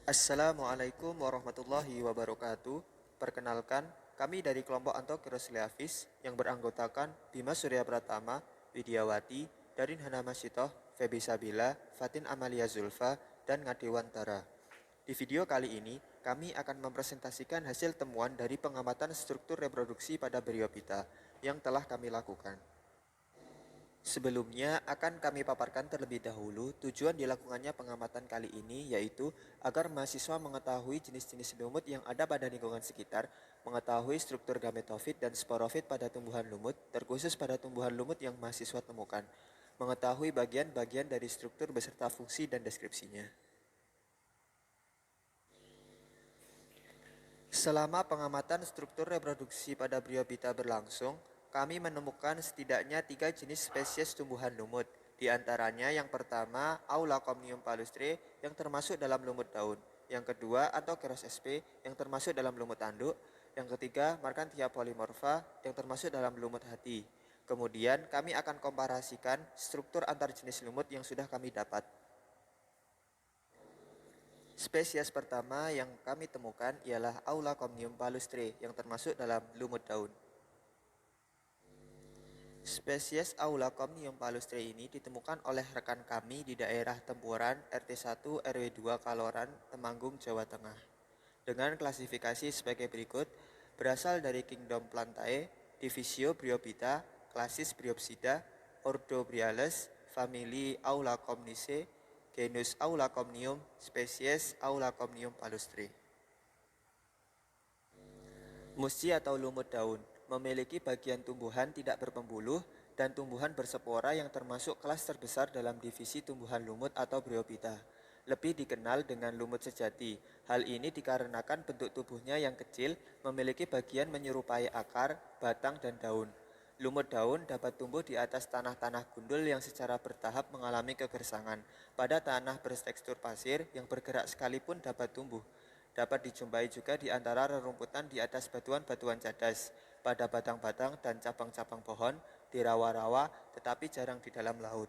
Assalamualaikum warahmatullahi wabarakatuh. Perkenalkan, kami dari kelompok Antokiros Leavis yang beranggotakan Bima Surya Pratama, Widiawati, Darin Hana Masyitoh, Febi Sabila, Fatin Amalia Zulfa, dan Ngadewantara. Di video kali ini, kami akan mempresentasikan hasil temuan dari pengamatan struktur reproduksi pada Bryophyta yang telah kami lakukan. Sebelumnya akan kami paparkan terlebih dahulu tujuan dilakukannya pengamatan kali ini, yaitu agar mahasiswa mengetahui jenis-jenis lumut yang ada pada lingkungan sekitar, mengetahui struktur gametofit dan sporofit pada tumbuhan lumut, terkhusus pada tumbuhan lumut yang mahasiswa temukan, mengetahui bagian-bagian dari struktur beserta fungsi dan deskripsinya. Selama pengamatan struktur reproduksi pada Bryophyta berlangsung, kami menemukan setidaknya 3 jenis spesies tumbuhan lumut. Di antaranya yang pertama, Aulacomnium palustre yang termasuk dalam lumut daun. Yang kedua, Antokeros sp yang termasuk dalam lumut tanduk. Yang ketiga, Marchantia polymorpha yang termasuk dalam lumut hati. Kemudian kami akan komparasikan struktur antar jenis lumut yang sudah kami dapat. Spesies pertama yang kami temukan ialah Aulacomnium palustre yang termasuk dalam lumut daun. Spesies Aulacomnium palustre ini ditemukan oleh rekan kami di daerah Tempuran RT1 RW2 Kaloran, Temanggung, Jawa Tengah. Dengan klasifikasi sebagai berikut, berasal dari Kingdom Plantae, Divisio Bryophyta, klasis Bryopsida, Ordo Bryales, famili Aulacomniaceae, genus Aulacomnium, spesies Aulacomnium palustre. Musci atau lumut daun memiliki bagian tumbuhan tidak berpembuluh dan tumbuhan bersepora yang termasuk kelas terbesar dalam divisi tumbuhan lumut atau Bryophyta. Lebih dikenal dengan lumut sejati. Hal ini dikarenakan bentuk tubuhnya yang kecil, memiliki bagian menyerupai akar, batang, dan daun. Lumut daun dapat tumbuh di atas tanah-tanah gundul yang secara bertahap mengalami kegersangan. Pada tanah bertekstur pasir yang bergerak sekalipun dapat tumbuh. Dapat dijumpai juga di antara rerumputan di atas batuan-batuan cadas, pada batang-batang dan cabang-cabang pohon, di rawa-rawa, tetapi jarang di dalam laut.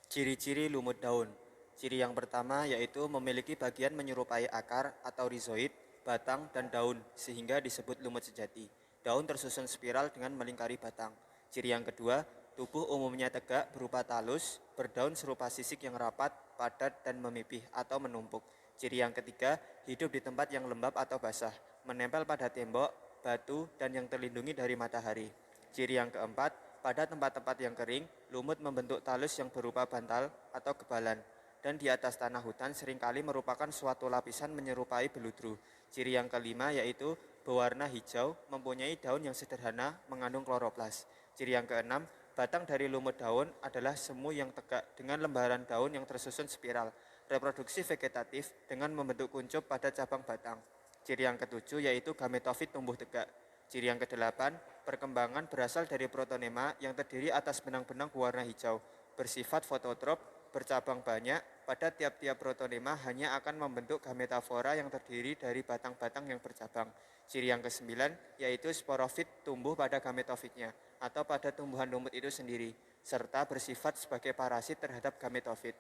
Ciri-ciri lumut daun. Ciri yang pertama yaitu memiliki bagian menyerupai akar atau rizoid, batang, dan daun, sehingga disebut lumut sejati. Daun tersusun spiral dengan melingkari batang. Ciri yang kedua, tubuh umumnya tegak berupa talus, berdaun serupa sisik yang rapat, padat, dan memipih atau menumpuk. Ciri yang ketiga, hidup di tempat yang lembab atau basah, menempel pada tembok, batu, dan yang terlindungi dari matahari. Ciri yang keempat, pada tempat-tempat yang kering, lumut membentuk talus yang berupa bantal atau kebalan, dan di atas tanah hutan seringkali merupakan suatu lapisan menyerupai beludru. Ciri yang kelima yaitu berwarna hijau, mempunyai daun yang sederhana, mengandung kloroplas. Ciri yang keenam, batang dari lumut daun adalah semu yang tegak dengan lembaran daun yang tersusun spiral. Reproduksi vegetatif dengan membentuk kuncup pada cabang batang. Ciri yang ketujuh yaitu gametofit tumbuh tegak. Ciri yang kedelapan, perkembangan berasal dari protonema yang terdiri atas benang-benang berwarna hijau, bersifat fototrop, bercabang banyak, pada tiap-tiap protonema hanya akan membentuk gametafora yang terdiri dari batang-batang yang bercabang. Ciri yang kesembilan, yaitu sporofit tumbuh pada gametofitnya, atau pada tumbuhan lumut itu sendiri, serta bersifat sebagai parasit terhadap gametofit.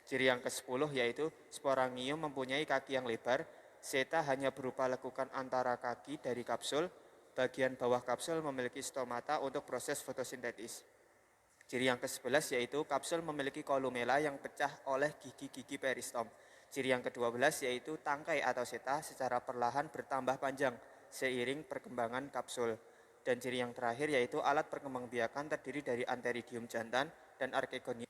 Ciri yang ke-10 yaitu sporangium mempunyai kaki yang lebar, seta hanya berupa lekukan antara kaki dari kapsul, bagian bawah kapsul memiliki stomata untuk proses fotosintetis. Ciri yang ke-11 yaitu kapsul memiliki kolumela yang pecah oleh gigi-gigi peristom. Ciri yang ke-12 yaitu tangkai atau seta secara perlahan bertambah panjang seiring perkembangan kapsul. Dan ciri yang terakhir yaitu alat perkembangbiakan terdiri dari antheridium jantan dan archegonium.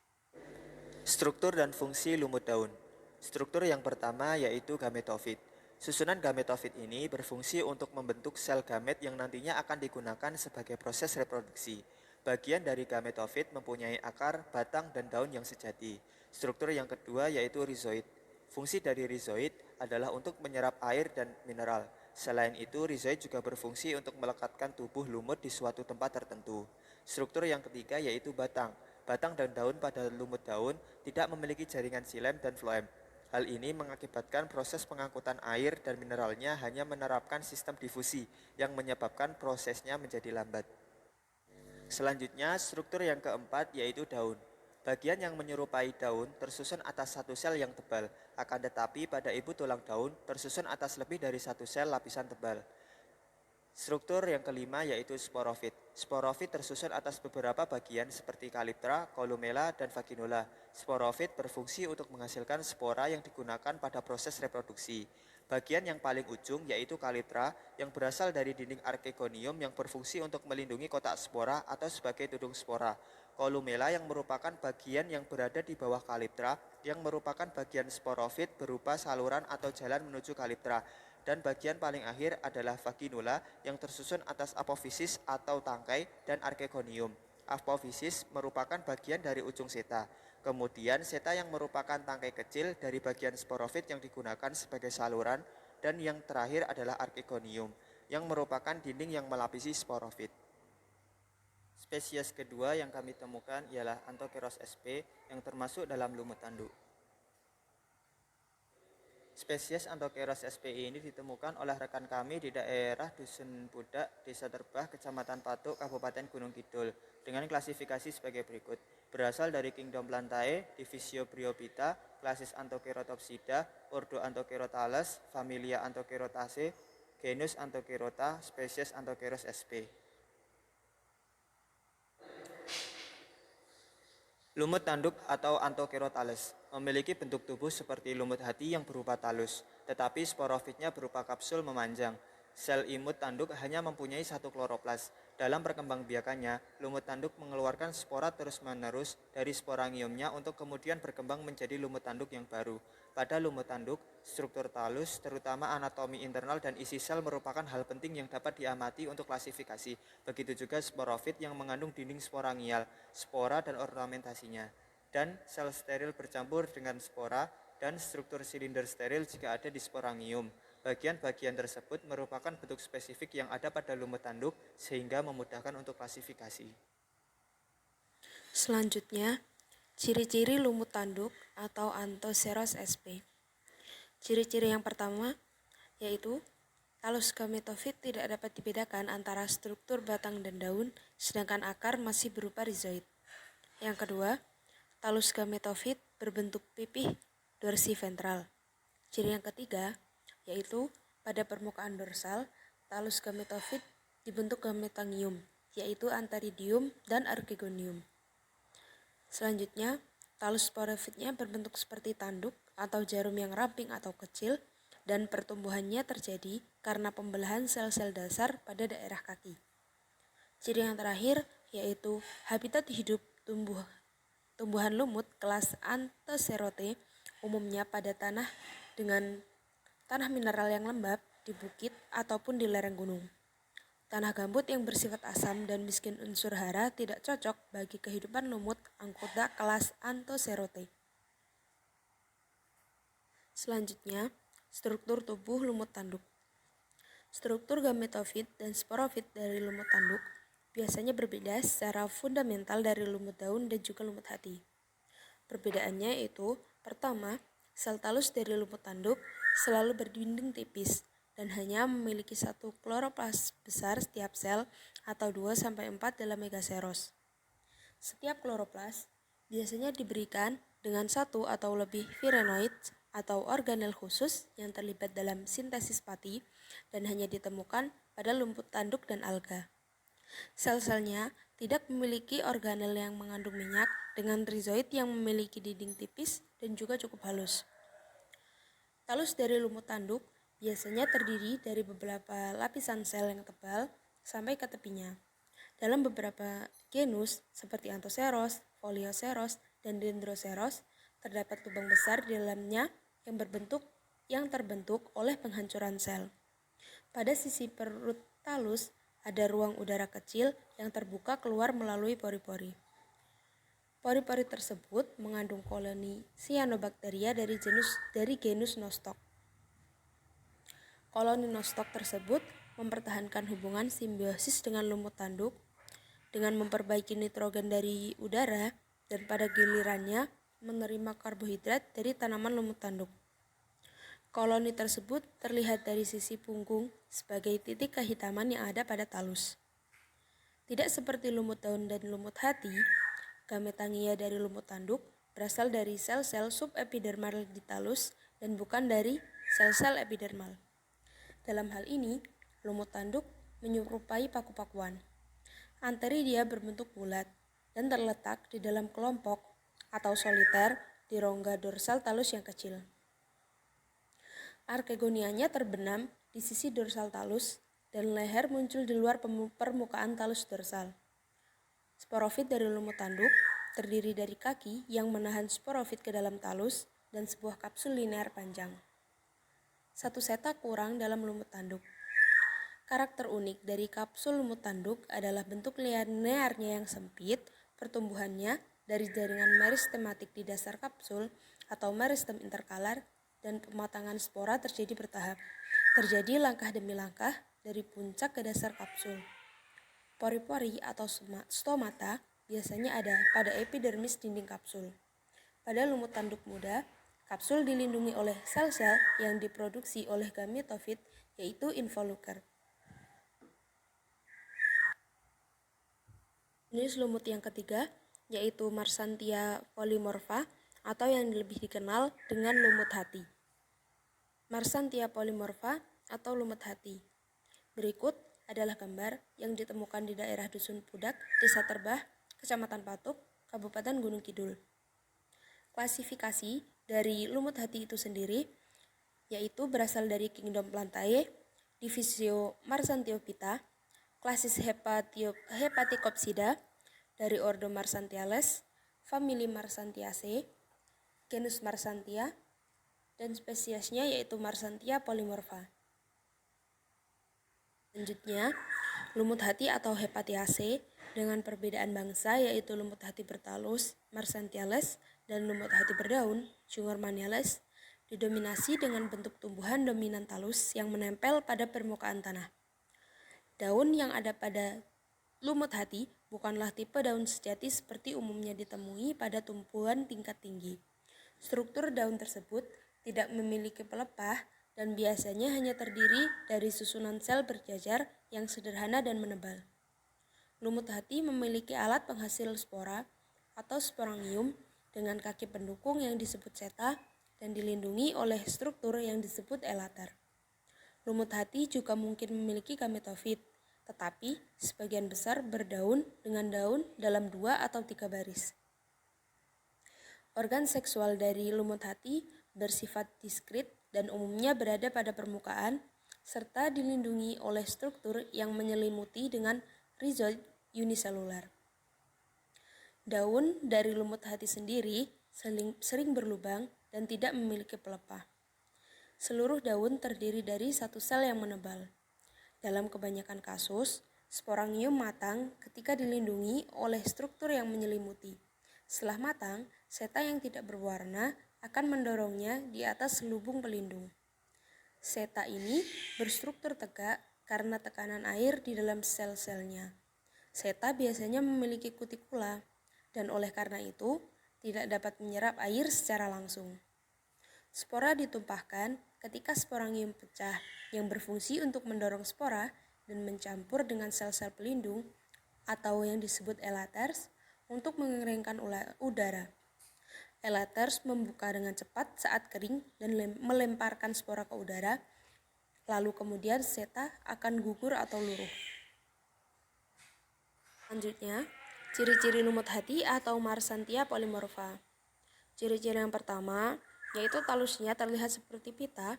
Struktur dan fungsi lumut daun. Struktur yang pertama yaitu gametofit. Susunan gametofit ini berfungsi untuk membentuk sel gamet yang nantinya akan digunakan sebagai proses reproduksi. Bagian dari gametofit mempunyai akar, batang, dan daun yang sejati. Struktur yang kedua yaitu rizoid. Fungsi dari rizoid adalah untuk menyerap air dan mineral. Selain itu, rizoid juga berfungsi untuk melekatkan tubuh lumut di suatu tempat tertentu. Struktur yang ketiga yaitu batang. Batang dan daun pada lumut daun tidak memiliki jaringan xilem dan floem. Hal ini mengakibatkan proses pengangkutan air dan mineralnya hanya menerapkan sistem difusi yang menyebabkan prosesnya menjadi lambat. Selanjutnya, struktur yang keempat yaitu daun. Bagian yang menyerupai daun tersusun atas satu sel yang tebal, akan tetapi pada ibu tulang daun tersusun atas lebih dari satu sel lapisan tebal. Struktur yang kelima yaitu sporofit. Sporofit tersusun atas beberapa bagian seperti kaliptra, kolumella, dan vaginula. Sporofit berfungsi untuk menghasilkan spora yang digunakan pada proses reproduksi. Bagian yang paling ujung yaitu kaliptra yang berasal dari dinding archegonium yang berfungsi untuk melindungi kotak spora atau sebagai tudung spora. Kolumella yang merupakan bagian yang berada di bawah kaliptra yang merupakan bagian sporofit berupa saluran atau jalan menuju kaliptra. Dan bagian paling akhir adalah vaginula yang tersusun atas apofisis atau tangkai dan archegonium. Apofisis merupakan bagian dari ujung seta. Kemudian seta yang merupakan tangkai kecil dari bagian sporofit yang digunakan sebagai saluran, dan yang terakhir adalah archegonium yang merupakan dinding yang melapisi sporofit. Spesies kedua yang kami temukan ialah Anthokeros sp yang termasuk dalam lumut tanduk. Spesies Anthokeros sp ini ditemukan oleh rekan kami di daerah Dusun Pudak, Desa Terbah, Kecamatan Patuk, Kabupaten Gunung Kidul, dengan klasifikasi sebagai berikut. Berasal dari Kingdom Plantae, Divisio Bryophyta, klasis Anthokerotopsida, Ordo Anthokerotales, familia Anthokerotaceae, genus Anthokerota, spesies Anthokeros sp. Lumut tanduk atau Anthokerotales memiliki bentuk tubuh seperti lumut hati yang berupa talus, tetapi sporofitnya berupa kapsul memanjang. Sel imut tanduk hanya mempunyai satu kloroplas. Dalam perkembangbiakannya, lumut tanduk mengeluarkan spora terus-menerus dari sporangiumnya untuk kemudian berkembang menjadi lumut tanduk yang baru. Pada lumut tanduk, struktur talus, terutama anatomi internal dan isi sel merupakan hal penting yang dapat diamati untuk klasifikasi. Begitu juga sporofit yang mengandung dinding sporangial, spora dan ornamentasinya. Dan sel steril bercampur dengan spora dan struktur silinder steril jika ada di sporangium. Bagian-bagian tersebut merupakan bentuk spesifik yang ada pada lumut tanduk sehingga memudahkan untuk klasifikasi. Selanjutnya, ciri-ciri lumut tanduk atau Anthoceros sp. Ciri-ciri yang pertama yaitu talus gametofit tidak dapat dibedakan antara struktur batang dan daun, sedangkan akar masih berupa rizoid. Yang kedua, talus gametofit berbentuk pipih dorsiventral. Ciri yang ketiga yaitu pada permukaan dorsal, talus gametofit dibentuk gametangium, yaitu antheridium dan archegonium. Selanjutnya, talus sporofitnya berbentuk seperti tanduk atau jarum yang ramping atau kecil, dan pertumbuhannya terjadi karena pembelahan sel-sel dasar pada daerah kaki. Ciri yang terakhir yaitu habitat hidup tumbuhan lumut kelas Anthocerote umumnya pada tanah dengan tanah mineral yang lembab di bukit ataupun di lereng gunung. Tanah gambut yang bersifat asam dan miskin unsur hara tidak cocok bagi kehidupan lumut anggota kelas Anthocerote. Selanjutnya, struktur tubuh lumut tanduk. Struktur gametofit dan sporofit dari lumut tanduk biasanya berbeda secara fundamental dari lumut daun dan juga lumut hati. Perbedaannya yaitu, pertama, sel talus dari lumut tanduk selalu berdinding tipis dan hanya memiliki satu kloroplas besar setiap sel atau 2-4 dalam megaseros. Setiap kloroplas biasanya diberikan dengan satu atau lebih virenoid atau organel khusus yang terlibat dalam sintesis pati dan hanya ditemukan pada lumut tanduk dan alga. Sel-selnya tidak memiliki organel yang mengandung minyak dengan rizoid yang memiliki dinding tipis dan juga cukup halus. Talus dari lumut tanduk biasanya terdiri dari beberapa lapisan sel yang tebal sampai ke tepinya. Dalam beberapa genus seperti Anthoceros, Folioceros, dan Dendroceros, terdapat lubang besar di dalamnya yang terbentuk oleh penghancuran sel. Pada sisi perut talus ada ruang udara kecil yang terbuka keluar melalui pori-pori. Pori-pori tersebut mengandung koloni cyanobacteria dari genus Nostoc. Koloni Nostoc tersebut mempertahankan hubungan simbiosis dengan lumut tanduk dengan memperbaiki nitrogen dari udara dan pada gilirannya menerima karbohidrat dari tanaman lumut tanduk. Koloni tersebut terlihat dari sisi punggung sebagai titik kehitaman yang ada pada talus. Tidak seperti lumut daun dan lumut hati, gametangia dari lumut tanduk berasal dari sel-sel subepidermal di talus dan bukan dari sel-sel epidermal. Dalam hal ini, lumut tanduk menyerupai paku-pakuan. Anteridia berbentuk bulat dan terletak di dalam kelompok atau soliter di rongga dorsal talus yang kecil. Archegonianya terbenam di sisi dorsal talus dan leher muncul di luar permukaan talus dorsal. Sporofit dari lumut tanduk terdiri dari kaki yang menahan sporofit ke dalam talus dan sebuah kapsul linear panjang. Satu seta kurang dalam lumut tanduk. Karakter unik dari kapsul lumut tanduk adalah bentuk linearnya yang sempit, pertumbuhannya dari jaringan meristematik di dasar kapsul atau meristem interkalar, dan pematangan spora terjadi bertahap. Terjadi langkah demi langkah dari puncak ke dasar kapsul. Pori-pori atau stomata biasanya ada pada epidermis dinding kapsul. Pada lumut tanduk muda, kapsul dilindungi oleh sel-sel yang diproduksi oleh gametofit, yaitu involucre. Jenis lumut yang ketiga yaitu Marsantia polymorpha atau yang lebih dikenal dengan lumut hati. Marsantia polymorpha atau lumut hati. Berikut adalah gambar yang ditemukan di daerah Dusun Pudak, Desa Terbah, Kecamatan Patuk, Kabupaten Gunung Kidul. Klasifikasi dari lumut hati itu sendiri yaitu berasal dari Kingdom Plantae, Divisio Marsantiophyta, klasis Hepaticopsida, dari ordo Marsantiales, famili Marsantiaceae, genus Marsantia, dan spesiesnya yaitu Marsantia polymorpha. Selanjutnya, lumut hati atau Hepatiaceae dengan perbedaan bangsa yaitu lumut hati bertalus, Marsantiales, dan lumut hati berdaun, Jungur maniales, didominasi dengan bentuk tumbuhan dominan talus yang menempel pada permukaan tanah. Daun yang ada pada lumut hati bukanlah tipe daun sejati seperti umumnya ditemui pada tumbuhan tingkat tinggi. Struktur daun tersebut tidak memiliki pelepah dan biasanya hanya terdiri dari susunan sel berjajar yang sederhana dan menebal. Lumut hati memiliki alat penghasil spora atau sporangium dengan kaki pendukung yang disebut seta dan dilindungi oleh struktur yang disebut elater. Lumut hati juga mungkin memiliki gametofit, tetapi sebagian besar berdaun dengan daun dalam 2 atau 3 baris. Organ seksual dari lumut hati bersifat diskrit dan umumnya berada pada permukaan, serta dilindungi oleh struktur yang menyelimuti dengan rizoid uniselular. Daun dari lumut hati sendiri sering berlubang dan tidak memiliki pelepah. Seluruh daun terdiri dari satu sel yang menebal. Dalam kebanyakan kasus, sporangium matang ketika dilindungi oleh struktur yang menyelimuti. Setelah matang, seta yang tidak berwarna akan mendorongnya di atas selubung pelindung. Seta ini berstruktur tegak karena tekanan air di dalam sel-selnya. Seta biasanya memiliki kutikula dan oleh karena itu tidak dapat menyerap air secara langsung. Spora ditumpahkan ketika sporangium pecah yang berfungsi untuk mendorong spora dan mencampur dengan sel-sel pelindung atau yang disebut elaters untuk mengeringkan udara. Elaters membuka dengan cepat saat kering dan melemparkan spora ke udara, lalu kemudian seta akan gugur atau luruh. Selanjutnya, ciri-ciri lumut hati atau Marsantia polymorpha. Ciri-ciri yang pertama yaitu talusnya terlihat seperti pita,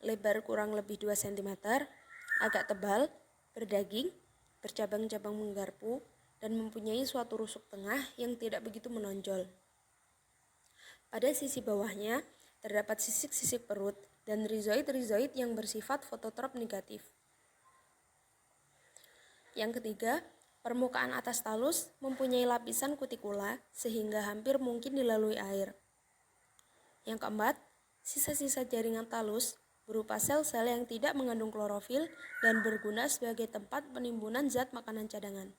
lebar kurang lebih 2 cm, agak tebal, berdaging, bercabang-cabang menggarpu, dan mempunyai suatu rusuk tengah yang tidak begitu menonjol. Pada sisi bawahnya terdapat sisik-sisik perut dan rizoid-rizoid yang bersifat fototrop negatif. Yang ketiga, permukaan atas talus mempunyai lapisan kutikula sehingga hampir mungkin dilalui air. Yang keempat, sisa-sisa jaringan talus berupa sel-sel yang tidak mengandung klorofil dan berguna sebagai tempat penimbunan zat makanan cadangan.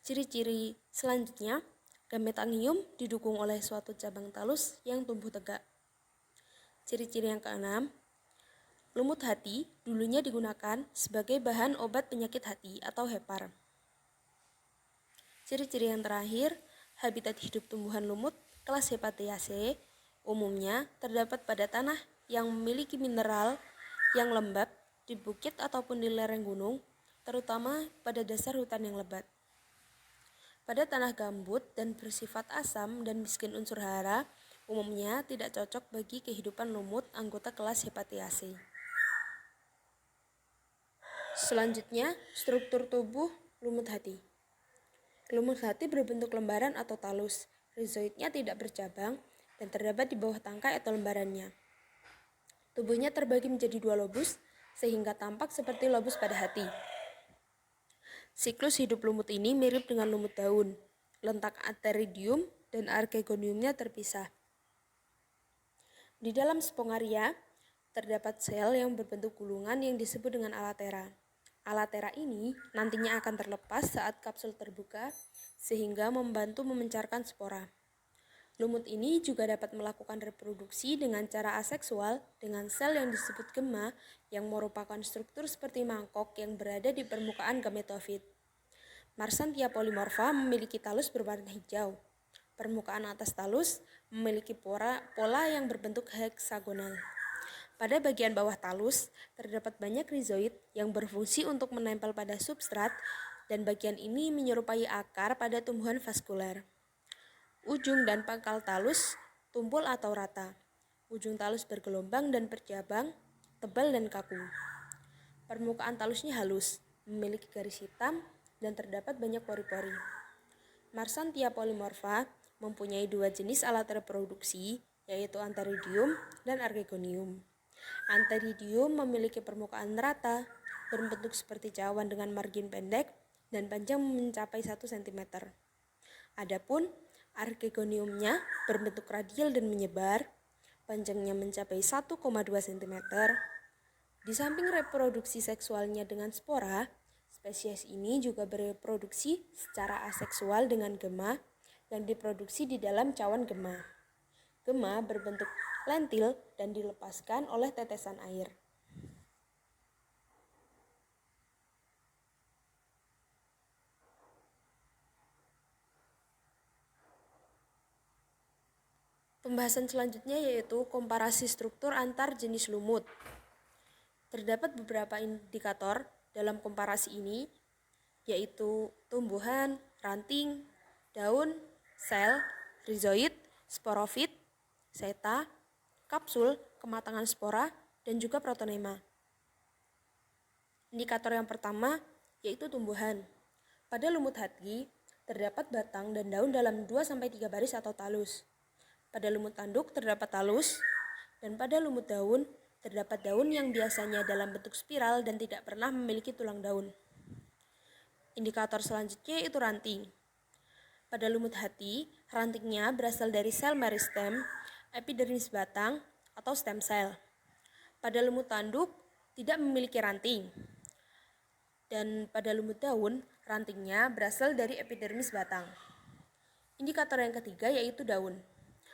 Ciri-ciri selanjutnya, gametangium didukung oleh suatu cabang talus yang tumbuh tegak. Ciri-ciri yang keenam, lumut hati dulunya digunakan sebagai bahan obat penyakit hati atau hepar. Ciri-ciri yang terakhir, habitat hidup tumbuhan lumut kelas Hepatiaceae umumnya terdapat pada tanah yang memiliki mineral yang lembab di bukit ataupun di lereng gunung, terutama pada dasar hutan yang lebat. Pada tanah gambut dan bersifat asam dan miskin unsur hara, umumnya tidak cocok bagi kehidupan lumut anggota kelas Hepatiaceae. Selanjutnya, struktur tubuh lumut hati. Lumut hati berbentuk lembaran atau talus. Rizoidnya tidak bercabang dan terdapat di bawah tangkai atau lembarannya. Tubuhnya terbagi menjadi 2 lobus sehingga tampak seperti lobus pada hati. Siklus hidup lumut ini mirip dengan lumut daun. Lentak antheridium dan archegoniumnya terpisah. Di dalam spongaria terdapat sel yang berbentuk gulungan yang disebut dengan alatera. Alatera ini nantinya akan terlepas saat kapsul terbuka sehingga membantu memencarkan spora. Lumut ini juga dapat melakukan reproduksi dengan cara aseksual dengan sel yang disebut gema yang merupakan struktur seperti mangkok yang berada di permukaan gametofit. Marsantia polymorpha memiliki talus berwarna hijau. Permukaan atas talus memiliki pola yang berbentuk heksagonal. Pada bagian bawah talus, terdapat banyak rizoid yang berfungsi untuk menempel pada substrat dan bagian ini menyerupai akar pada tumbuhan vaskuler. Ujung dan pangkal talus tumpul atau rata. Ujung talus bergelombang dan bercabang, tebal dan kaku. Permukaan talusnya halus, memiliki garis hitam dan terdapat banyak pori-pori. Marsantia polymorpha mempunyai 2 jenis alat reproduksi, yaitu antheridium dan archegonium. Antheridium memiliki permukaan rata, berbentuk seperti cawan dengan margin pendek dan panjang mencapai 1 cm. Adapun archegoniumnya berbentuk radial dan menyebar, panjangnya mencapai 1,2 cm. Di samping reproduksi seksualnya dengan spora, spesies ini juga bereproduksi secara aseksual dengan gema yang diproduksi di dalam cawan gema. Gema berbentuk lentil dan dilepaskan oleh tetesan air. Pembahasan selanjutnya yaitu komparasi struktur antar jenis lumut. Terdapat beberapa indikator dalam komparasi ini, yaitu tumbuhan, ranting, daun, sel, rizoid, sporofit, seta, kapsul, kematangan spora, dan juga protonema. Indikator yang pertama yaitu tumbuhan. Pada lumut hati, terdapat batang dan daun dalam 2-3 baris atau talus. Pada lumut tanduk terdapat talus, dan pada lumut daun terdapat daun yang biasanya dalam bentuk spiral dan tidak pernah memiliki tulang daun. Indikator selanjutnya yaitu ranting. Pada lumut hati, rantingnya berasal dari sel meristem, epidermis batang, atau stem cell. Pada lumut tanduk tidak memiliki ranting. Dan pada lumut daun, rantingnya berasal dari epidermis batang. Indikator yang ketiga yaitu daun.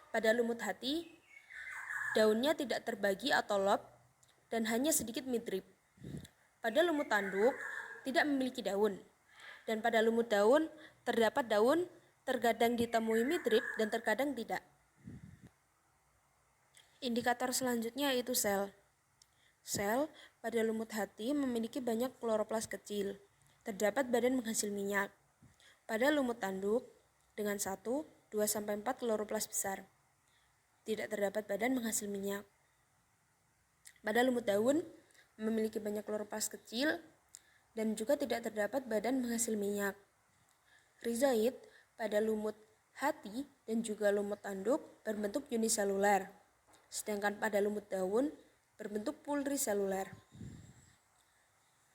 Pada lumut hati, daunnya tidak terbagi atau lob dan hanya sedikit midrip. Pada lumut tanduk tidak memiliki daun. Dan pada lumut daun terdapat daun, terkadang ditemui midrip dan terkadang tidak. Indikator selanjutnya yaitu sel. Sel pada lumut hati memiliki banyak kloroplas kecil. Terdapat badan penghasil minyak. Pada lumut tanduk dengan 1-2-4 kloroplas besar. Tidak terdapat badan penghasil minyak. Pada lumut daun memiliki banyak kloroplas kecil dan juga tidak terdapat badan penghasil minyak. Rizoid pada lumut hati dan juga lumut tanduk berbentuk uniseluler, sedangkan pada lumut daun berbentuk pluriseluler.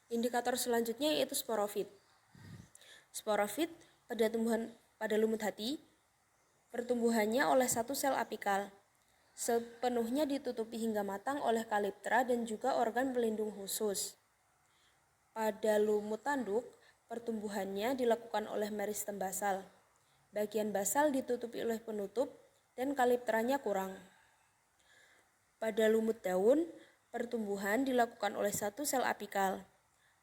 Indikator selanjutnya yaitu sporofit. Sporofit pada lumut hati pertumbuhannya oleh satu sel apikal. Sepenuhnya ditutupi hingga matang oleh kaliptra dan juga organ pelindung khusus. Pada lumut tanduk, pertumbuhannya dilakukan oleh meristem basal. Bagian basal ditutupi oleh penutup dan kaliptranya kurang. Pada lumut daun, pertumbuhan dilakukan oleh satu sel apikal.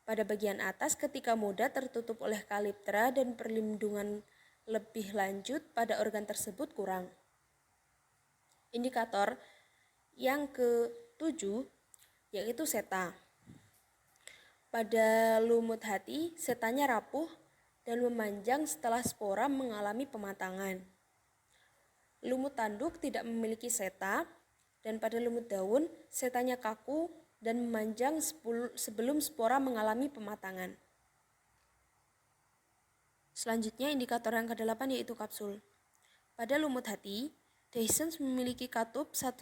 Pada bagian atas ketika muda tertutup oleh kaliptra dan perlindungan lebih lanjut pada organ tersebut kurang. Indikator yang ke-7 yaitu seta. Pada lumut hati, setanya rapuh dan memanjang setelah spora mengalami pematangan. Lumut tanduk tidak memiliki seta, dan pada lumut daun, setanya kaku dan memanjang sebelum spora mengalami pematangan. Selanjutnya, indikator yang ke-8 yaitu kapsul. Pada lumut hati, dehiscens memiliki katup 1-4,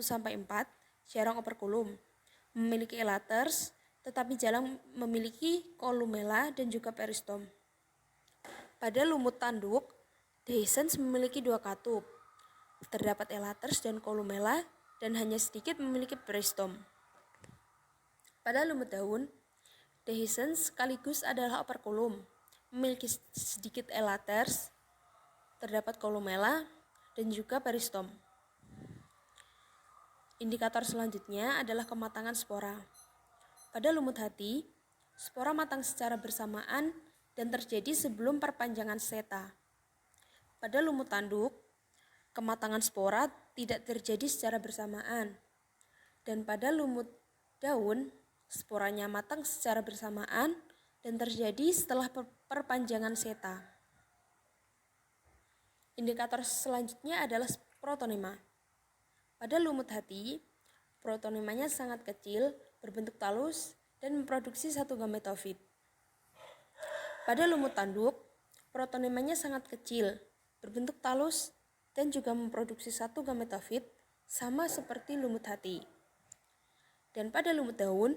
jarang operkulum, memiliki elaters, tetapi jarang memiliki kolumella dan juga peristom. Pada lumut tanduk, dehiscens memiliki 2 katup, terdapat elaters dan kolumella, dan hanya sedikit memiliki peristom. Pada lumut daun, dehiscens sekaligus adalah operkulum, memiliki sedikit elaters, terdapat kolumella, dan juga peristom. Indikator selanjutnya adalah kematangan spora. Pada lumut hati, spora matang secara bersamaan dan terjadi sebelum perpanjangan seta. Pada lumut tanduk, kematangan spora tidak terjadi secara bersamaan. Dan pada lumut daun, sporanya matang secara bersamaan dan terjadi setelah perpanjangan seta. Indikator selanjutnya adalah protonema. Pada lumut hati, protonemanya sangat kecil, berbentuk talus, dan memproduksi 1 gametofit. Pada lumut tanduk, protonemanya sangat kecil, berbentuk talus, dan juga memproduksi 1 gametofit, sama seperti lumut hati. Dan pada lumut daun,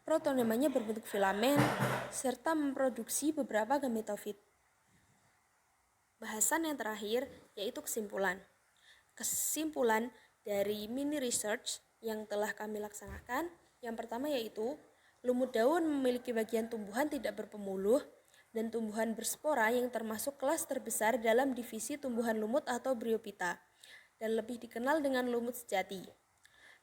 protonemanya berbentuk filamen, serta memproduksi beberapa gametofit. Bahasan yang terakhir yaitu kesimpulan. Kesimpulan dari mini research yang telah kami laksanakan, yang pertama yaitu lumut daun memiliki bagian tumbuhan tidak berpemuluh dan tumbuhan berspora yang termasuk kelas terbesar dalam divisi tumbuhan lumut atau bryophyta dan lebih dikenal dengan lumut sejati.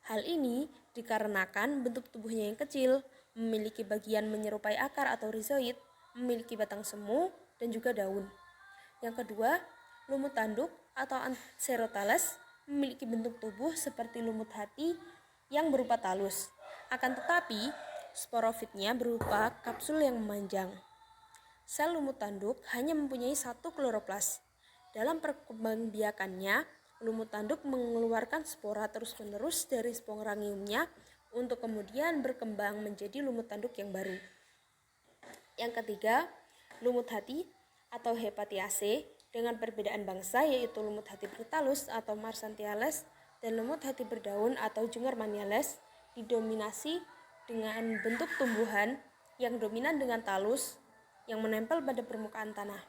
Hal ini dikarenakan bentuk tubuhnya yang kecil, memiliki bagian menyerupai akar atau rizoid, memiliki batang semu dan juga daun. Yang kedua, lumut tanduk atau Anserothales memiliki bentuk tubuh seperti lumut hati yang berupa talus. Akan tetapi, sporofitnya berupa kapsul yang memanjang. Sel lumut tanduk hanya mempunyai 1 kloroplas. Dalam perkembangbiakannya, lumut tanduk mengeluarkan spora terus-menerus dari sporangiumnya untuk kemudian berkembang menjadi lumut tanduk yang baru. Yang ketiga, lumut hati atau Hepatiaceae dengan perbedaan bangsa yaitu lumut hati bertalus atau Marsantiales dan lumut hati berdaun atau Jungermanniales didominasi dengan bentuk tumbuhan yang dominan dengan talus yang menempel pada permukaan tanah.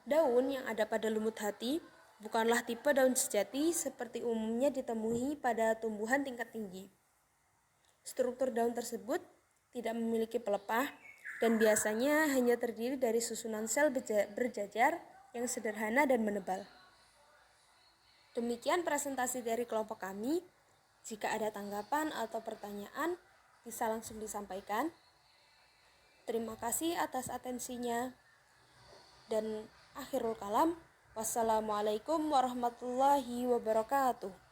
Daun yang ada pada lumut hati bukanlah tipe daun sejati seperti umumnya ditemui pada tumbuhan tingkat tinggi. Struktur daun tersebut tidak memiliki pelepah dan biasanya hanya terdiri dari susunan sel berjajar yang sederhana dan menebal. Demikian presentasi dari kelompok kami. Jika ada tanggapan atau pertanyaan, bisa langsung disampaikan. Terima kasih atas atensinya. Dan akhirul kalam, wassalamualaikum warahmatullahi wabarakatuh.